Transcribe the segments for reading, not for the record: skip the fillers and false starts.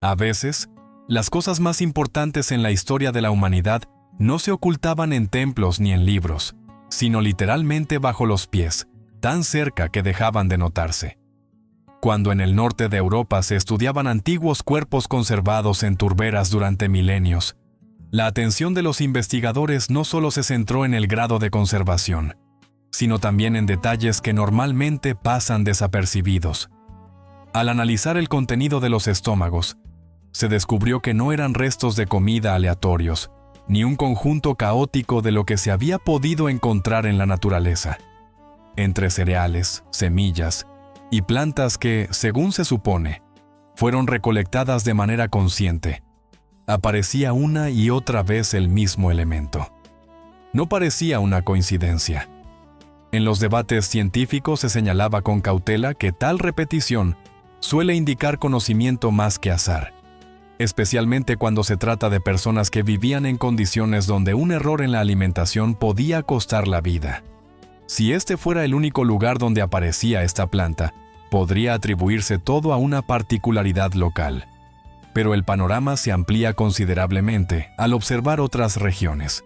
A veces, las cosas más importantes en la historia de la humanidad no se ocultaban en templos ni en libros, sino literalmente bajo los pies, tan cerca que dejaban de notarse. Cuando en el norte de Europa se estudiaban antiguos cuerpos conservados en turberas durante milenios, la atención de los investigadores no solo se centró en el grado de conservación, sino también en detalles que normalmente pasan desapercibidos. Al analizar el contenido de los estómagos, se descubrió que no eran restos de comida aleatorios, ni un conjunto caótico de lo que se había podido encontrar en la naturaleza. Entre cereales, semillas y plantas que, según se supone, fueron recolectadas de manera consciente, aparecía una y otra vez el mismo elemento. No parecía una coincidencia. En los debates científicos se señalaba con cautela que tal repetición suele indicar conocimiento más que azar, especialmente cuando se trata de personas que vivían en condiciones donde un error en la alimentación podía costar la vida. Si este fuera el único lugar donde aparecía esta planta, podría atribuirse todo a una particularidad local. Pero el panorama se amplía considerablemente al observar otras regiones.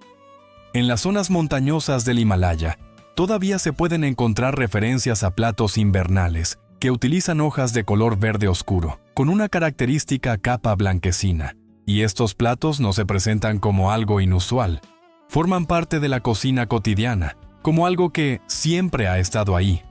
En las zonas montañosas del Himalaya, todavía se pueden encontrar referencias a platos invernales que utilizan hojas de color verde oscuro, con una característica capa blanquecina. Y estos platos no se presentan como algo inusual. Forman parte de la cocina cotidiana, como algo que siempre ha estado ahí.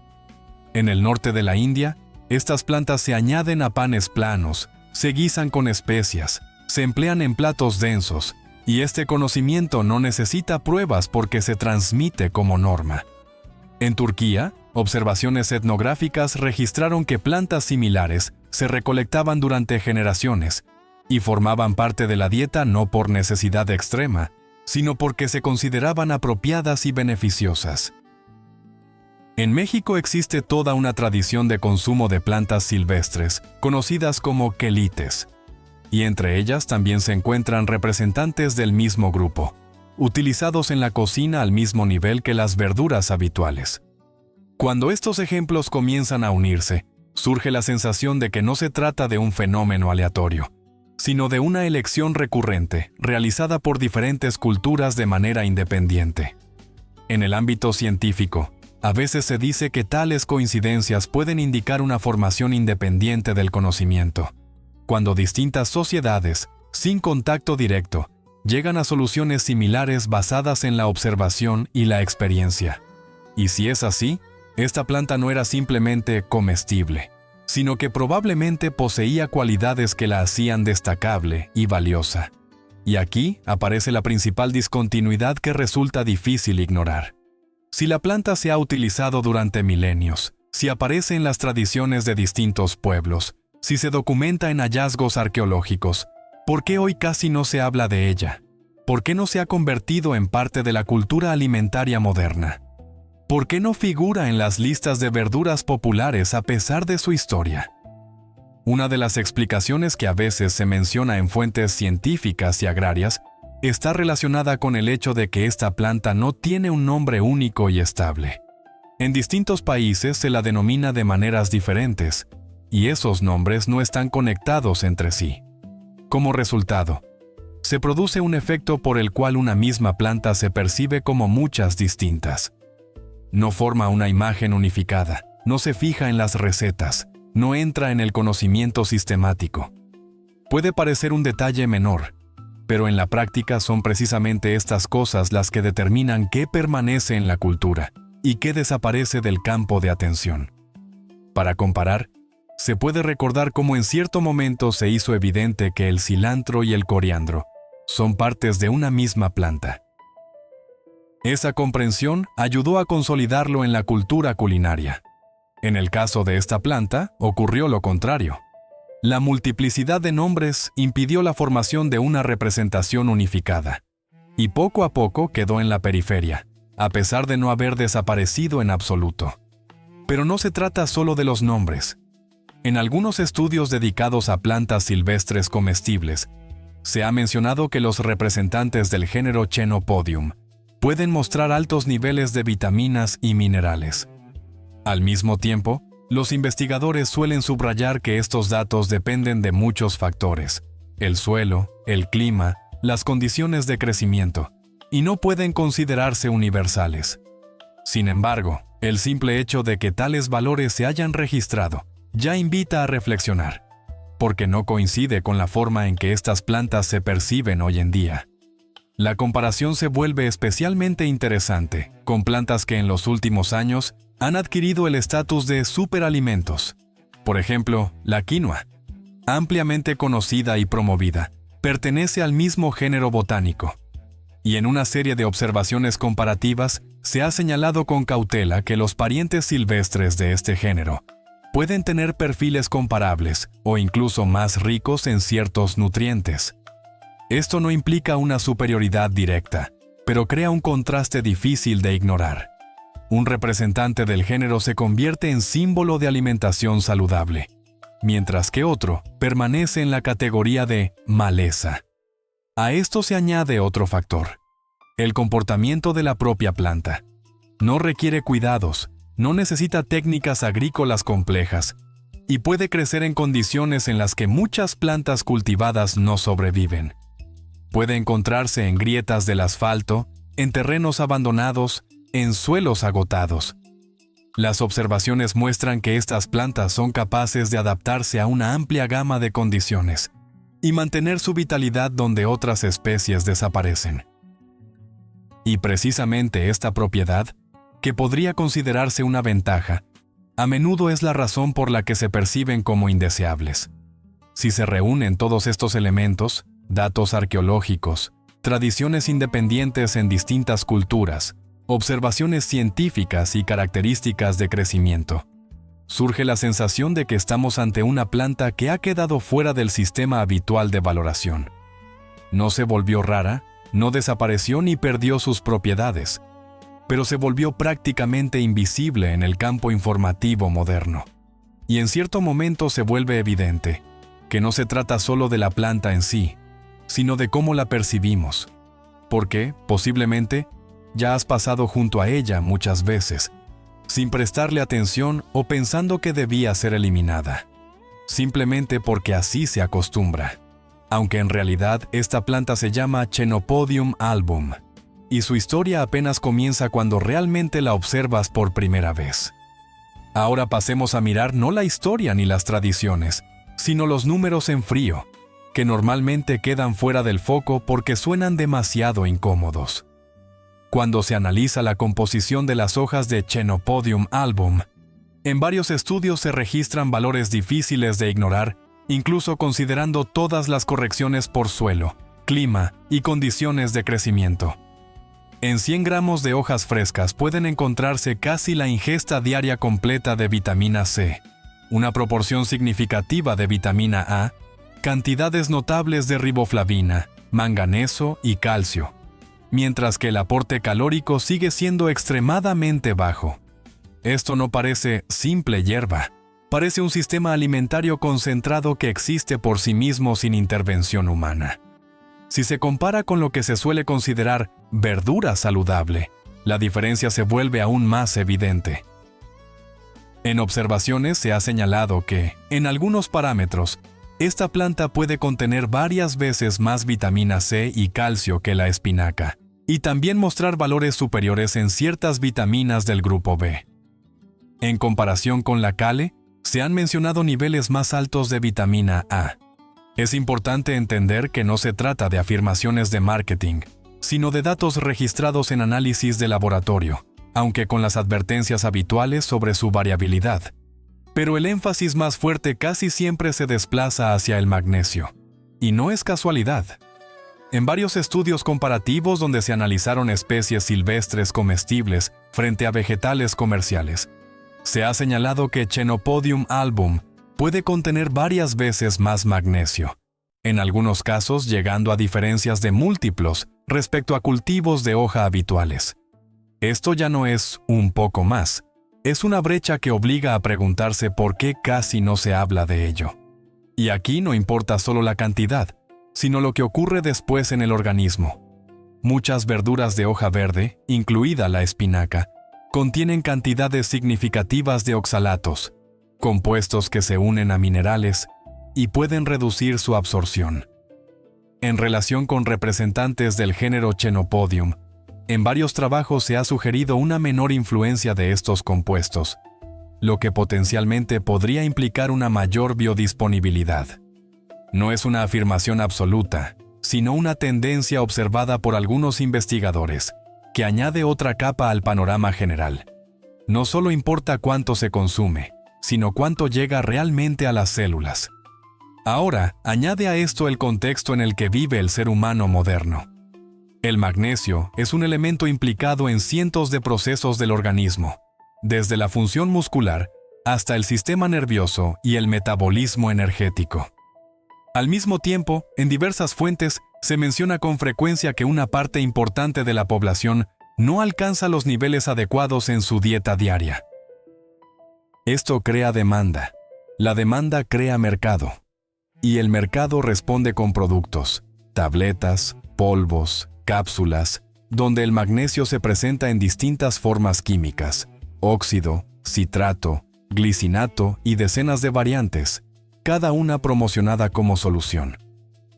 En el norte de la India, estas plantas se añaden a panes planos, se guisan con especias, se emplean en platos densos, y este conocimiento no necesita pruebas porque se transmite como norma. En Turquía, observaciones etnográficas registraron que plantas similares se recolectaban durante generaciones y formaban parte de la dieta no por necesidad extrema, sino porque se consideraban apropiadas y beneficiosas. En México existe toda una tradición de consumo de plantas silvestres, conocidas como quelites, y entre ellas también se encuentran representantes del mismo grupo, utilizados en la cocina al mismo nivel que las verduras habituales. Cuando estos ejemplos comienzan a unirse, surge la sensación de que no se trata de un fenómeno aleatorio, sino de una elección recurrente, realizada por diferentes culturas de manera independiente. En el ámbito científico, a veces se dice que tales coincidencias pueden indicar una formación independiente del conocimiento, cuando distintas sociedades, sin contacto directo, llegan a soluciones similares basadas en la observación y la experiencia. Y si es así, esta planta no era simplemente comestible, sino que probablemente poseía cualidades que la hacían destacable y valiosa. Y aquí aparece la principal discontinuidad que resulta difícil ignorar. Si la planta se ha utilizado durante milenios, si aparece en las tradiciones de distintos pueblos, si se documenta en hallazgos arqueológicos, ¿por qué hoy casi no se habla de ella? ¿Por qué no se ha convertido en parte de la cultura alimentaria moderna? ¿Por qué no figura en las listas de verduras populares a pesar de su historia? Una de las explicaciones que a veces se menciona en fuentes científicas y agrarias está relacionada con el hecho de que esta planta no tiene un nombre único y estable. En distintos países se la denomina de maneras diferentes, y esos nombres no están conectados entre sí. Como resultado, se produce un efecto por el cual una misma planta se percibe como muchas distintas. No forma una imagen unificada, no se fija en las recetas, no entra en el conocimiento sistemático. Puede parecer un detalle menor, pero en la práctica son precisamente estas cosas las que determinan qué permanece en la cultura y qué desaparece del campo de atención. Para comparar, se puede recordar cómo en cierto momento se hizo evidente que el cilantro y el coriandro son partes de una misma planta. Esa comprensión ayudó a consolidarlo en la cultura culinaria. En el caso de esta planta, ocurrió lo contrario. La multiplicidad de nombres impidió la formación de una representación unificada, y poco a poco quedó en la periferia, a pesar de no haber desaparecido en absoluto. Pero no se trata solo de los nombres. En algunos estudios dedicados a plantas silvestres comestibles, se ha mencionado que los representantes del género Chenopodium pueden mostrar altos niveles de vitaminas y minerales. Al mismo tiempo, Los investigadores suelen subrayar que estos datos dependen de muchos factores: el suelo, el clima, las condiciones de crecimiento, y no pueden considerarse universales. Sin embargo, el simple hecho de que tales valores se hayan registrado ya invita a reflexionar, porque no coincide con la forma en que estas plantas se perciben hoy en día. La comparación se vuelve especialmente interesante con plantas que en los últimos años han adquirido el estatus de superalimentos. Por ejemplo, la quinoa, ampliamente conocida y promovida, pertenece al mismo género botánico. Y en una serie de observaciones comparativas se ha señalado con cautela que los parientes silvestres de este género pueden tener perfiles comparables o incluso más ricos en ciertos nutrientes. Esto no implica una superioridad directa, pero crea un contraste difícil de ignorar. Un representante del género se convierte en símbolo de alimentación saludable, mientras que otro permanece en la categoría de maleza. A esto se añade otro factor: el comportamiento de la propia planta. No requiere cuidados, no necesita técnicas agrícolas complejas y puede crecer en condiciones en las que muchas plantas cultivadas no sobreviven. Puede encontrarse en grietas del asfalto, en terrenos abandonados, en suelos agotados. Las observaciones muestran que estas plantas son capaces de adaptarse a una amplia gama de condiciones y mantener su vitalidad donde otras especies desaparecen. Y precisamente esta propiedad, que podría considerarse una ventaja, a menudo es la razón por la que se perciben como indeseables. Si se reúnen todos estos elementos, datos arqueológicos, tradiciones independientes en distintas culturas, observaciones científicas y características de crecimiento, surge la sensación de que estamos ante una planta que ha quedado fuera del sistema habitual de valoración. No se volvió rara, no desapareció ni perdió sus propiedades, pero se volvió prácticamente invisible en el campo informativo moderno. Y en cierto momento se vuelve evidente que no se trata solo de la planta en sí, sino de cómo la percibimos, porque, posiblemente, ya has pasado junto a ella muchas veces, sin prestarle atención o pensando que debía ser eliminada, simplemente porque así se acostumbra. Aunque en realidad esta planta se llama Chenopodium album, y su historia apenas comienza cuando realmente la observas por primera vez. Ahora pasemos a mirar no la historia ni las tradiciones, sino los números en frío, que normalmente quedan fuera del foco porque suenan demasiado incómodos. Cuando se analiza la composición de las hojas de Chenopodium album, en varios estudios se registran valores difíciles de ignorar, incluso considerando todas las correcciones por suelo, clima y condiciones de crecimiento. En 100 gramos de hojas frescas pueden encontrarse casi la ingesta diaria completa de vitamina C, una proporción significativa de vitamina A, cantidades notables de riboflavina, manganeso y calcio, mientras que el aporte calórico sigue siendo extremadamente bajo. Esto no parece simple hierba, parece un sistema alimentario concentrado que existe por sí mismo sin intervención humana. Si se compara con lo que se suele considerar verdura saludable, la diferencia se vuelve aún más evidente. En observaciones se ha señalado que, en algunos parámetros, esta planta puede contener varias veces más vitamina C y calcio que la espinaca, y también mostrar valores superiores en ciertas vitaminas del grupo B. En comparación con la kale, se han mencionado niveles más altos de vitamina A. Es importante entender que no se trata de afirmaciones de marketing, sino de datos registrados en análisis de laboratorio, aunque con las advertencias habituales sobre su variabilidad. Pero el énfasis más fuerte casi siempre se desplaza hacia el magnesio. Y no es casualidad. En varios estudios comparativos donde se analizaron especies silvestres comestibles frente a vegetales comerciales, se ha señalado que Chenopodium album puede contener varias veces más magnesio, en algunos casos llegando a diferencias de múltiplos respecto a cultivos de hoja habituales. Esto ya no es un poco más, es una brecha que obliga a preguntarse por qué casi no se habla de ello. Y aquí no importa solo la cantidad, sino lo que ocurre después en el organismo. Muchas verduras de hoja verde, incluida la espinaca, contienen cantidades significativas de oxalatos, compuestos que se unen a minerales y pueden reducir su absorción. En relación con representantes del género Chenopodium, en varios trabajos se ha sugerido una menor influencia de estos compuestos, lo que potencialmente podría implicar una mayor biodisponibilidad. No es una afirmación absoluta, sino una tendencia observada por algunos investigadores, que añade otra capa al panorama general. No solo importa cuánto se consume, sino cuánto llega realmente a las células. Ahora, añade a esto el contexto en el que vive el ser humano moderno. El magnesio es un elemento implicado en cientos de procesos del organismo, desde la función muscular hasta el sistema nervioso y el metabolismo energético. Al mismo tiempo, en diversas fuentes se menciona con frecuencia que una parte importante de la población no alcanza los niveles adecuados en su dieta diaria. Esto crea demanda. La demanda crea mercado. Y el mercado responde con productos, tabletas, polvos, cápsulas, donde el magnesio se presenta en distintas formas químicas, óxido, citrato, glicinato y decenas de variantes, cada una promocionada como solución.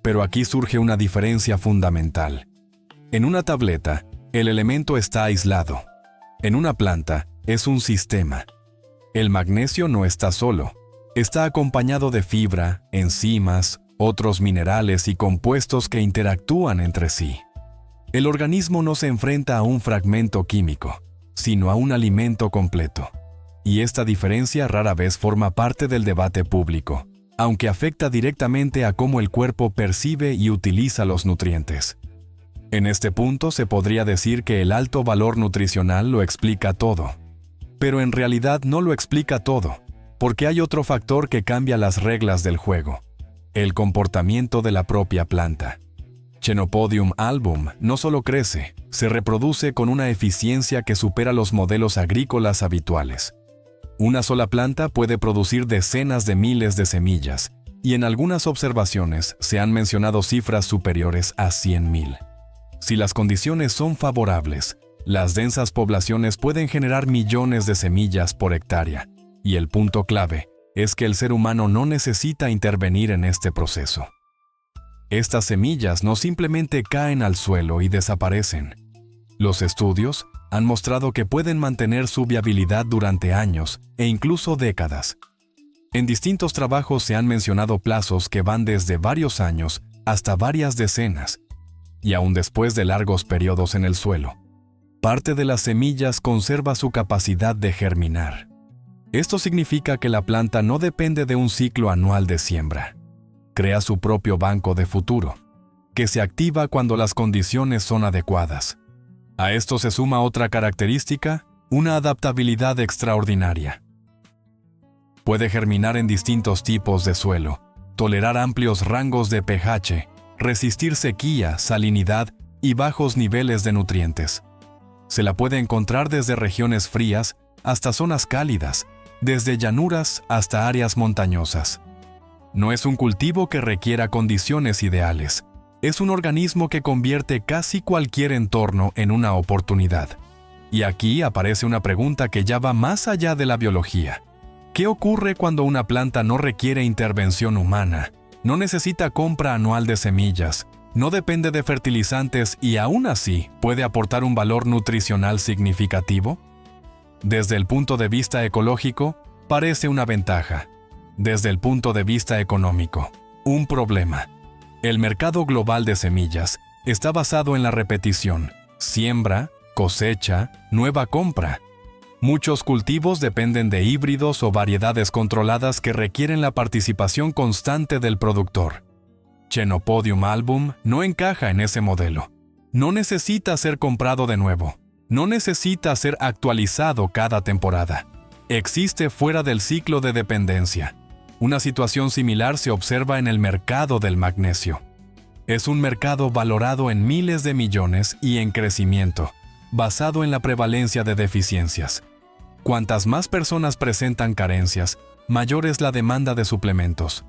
Pero aquí surge una diferencia fundamental. En una tableta, el elemento está aislado. En una planta, es un sistema. El magnesio no está solo. Está acompañado de fibra, enzimas, otros minerales y compuestos que interactúan entre sí. El organismo no se enfrenta a un fragmento químico, sino a un alimento completo. Y esta diferencia rara vez forma parte del debate público, aunque afecta directamente a cómo el cuerpo percibe y utiliza los nutrientes. En este punto se podría decir que el alto valor nutricional lo explica todo. Pero en realidad no lo explica todo, porque hay otro factor que cambia las reglas del juego: el comportamiento de la propia planta. Chenopodium album no solo crece, se reproduce con una eficiencia que supera los modelos agrícolas habituales. Una sola planta puede producir decenas de miles de semillas, y en algunas observaciones se han mencionado cifras superiores a 100.000. Si las condiciones son favorables, las densas poblaciones pueden generar millones de semillas por hectárea, y el punto clave es que el ser humano no necesita intervenir en este proceso. Estas semillas no simplemente caen al suelo y desaparecen. Los estudios han mostrado que pueden mantener su viabilidad durante años e incluso décadas. En distintos trabajos se han mencionado plazos que van desde varios años hasta varias decenas, y aún después de largos periodos en el suelo, parte de las semillas conserva su capacidad de germinar. Esto significa que la planta no depende de un ciclo anual de siembra. Crea su propio banco de futuro, que se activa cuando las condiciones son adecuadas. A esto se suma otra característica, una adaptabilidad extraordinaria. Puede germinar en distintos tipos de suelo, tolerar amplios rangos de pH, resistir sequía, salinidad y bajos niveles de nutrientes. Se la puede encontrar desde regiones frías hasta zonas cálidas, desde llanuras hasta áreas montañosas. No es un cultivo que requiera condiciones ideales. Es un organismo que convierte casi cualquier entorno en una oportunidad. Y aquí aparece una pregunta que ya va más allá de la biología. ¿Qué ocurre cuando una planta no requiere intervención humana, no necesita compra anual de semillas, no depende de fertilizantes y aún así puede aportar un valor nutricional significativo? Desde el punto de vista ecológico, parece una ventaja. Desde el punto de vista económico, un problema. El mercado global de semillas está basado en la repetición: siembra, cosecha, nueva compra. Muchos cultivos dependen de híbridos o variedades controladas que requieren la participación constante del productor. Chenopodium album no encaja en ese modelo. No necesita ser comprado de nuevo. No necesita ser actualizado cada temporada. Existe fuera del ciclo de dependencia. Una situación similar se observa en el mercado del magnesio. Es un mercado valorado en miles de millones y en crecimiento, basado en la prevalencia de deficiencias. Cuantas más personas presentan carencias, mayor es la demanda de suplementos.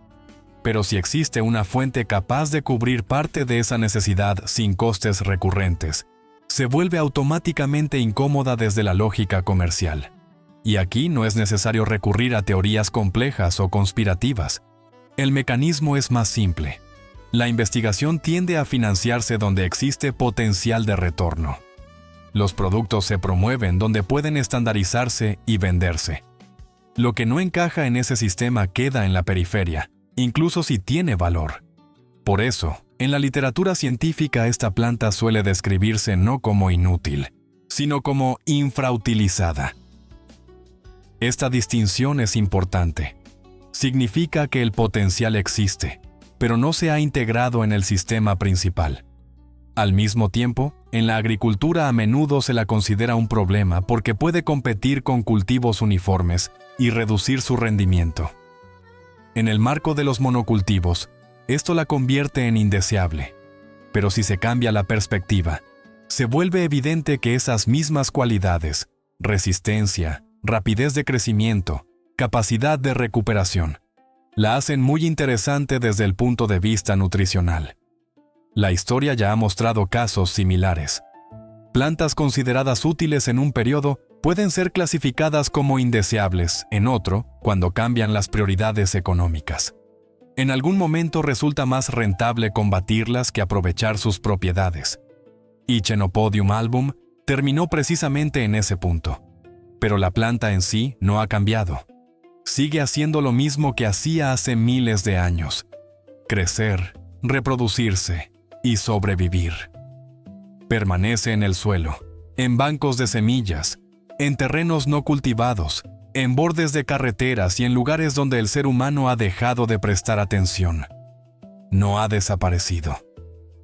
Pero si existe una fuente capaz de cubrir parte de esa necesidad sin costes recurrentes, se vuelve automáticamente incómoda desde la lógica comercial. Y aquí no es necesario recurrir a teorías complejas o conspirativas. El mecanismo es más simple. La investigación tiende a financiarse donde existe potencial de retorno. Los productos se promueven donde pueden estandarizarse y venderse. Lo que no encaja en ese sistema queda en la periferia, incluso si tiene valor. Por eso, en la literatura científica esta planta suele describirse no como inútil, sino como infrautilizada. Esta distinción es importante. Significa que el potencial existe, pero no se ha integrado en el sistema principal. Al mismo tiempo, en la agricultura a menudo se la considera un problema porque puede competir con cultivos uniformes y reducir su rendimiento. En el marco de los monocultivos, esto la convierte en indeseable. Pero si se cambia la perspectiva, se vuelve evidente que esas mismas cualidades, resistencia, rapidez de crecimiento, capacidad de recuperación, la hacen muy interesante desde el punto de vista nutricional. La historia ya ha mostrado casos similares. Plantas consideradas útiles en un periodo pueden ser clasificadas como indeseables en otro cuando cambian las prioridades económicas. En algún momento resulta más rentable combatirlas que aprovechar sus propiedades. Y Chenopodium album terminó precisamente en ese punto. Pero la planta en sí no ha cambiado. Sigue haciendo lo mismo que hacía hace miles de años: crecer, reproducirse y sobrevivir. Permanece en el suelo, en bancos de semillas, en terrenos no cultivados, en bordes de carreteras y en lugares donde el ser humano ha dejado de prestar atención. No ha desaparecido.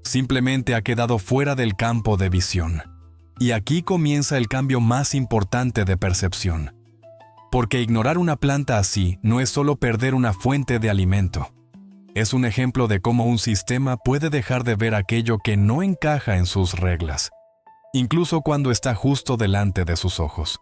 Simplemente ha quedado fuera del campo de visión. Y aquí comienza el cambio más importante de percepción. Porque ignorar una planta así no es solo perder una fuente de alimento. Es un ejemplo de cómo un sistema puede dejar de ver aquello que no encaja en sus reglas, incluso cuando está justo delante de sus ojos.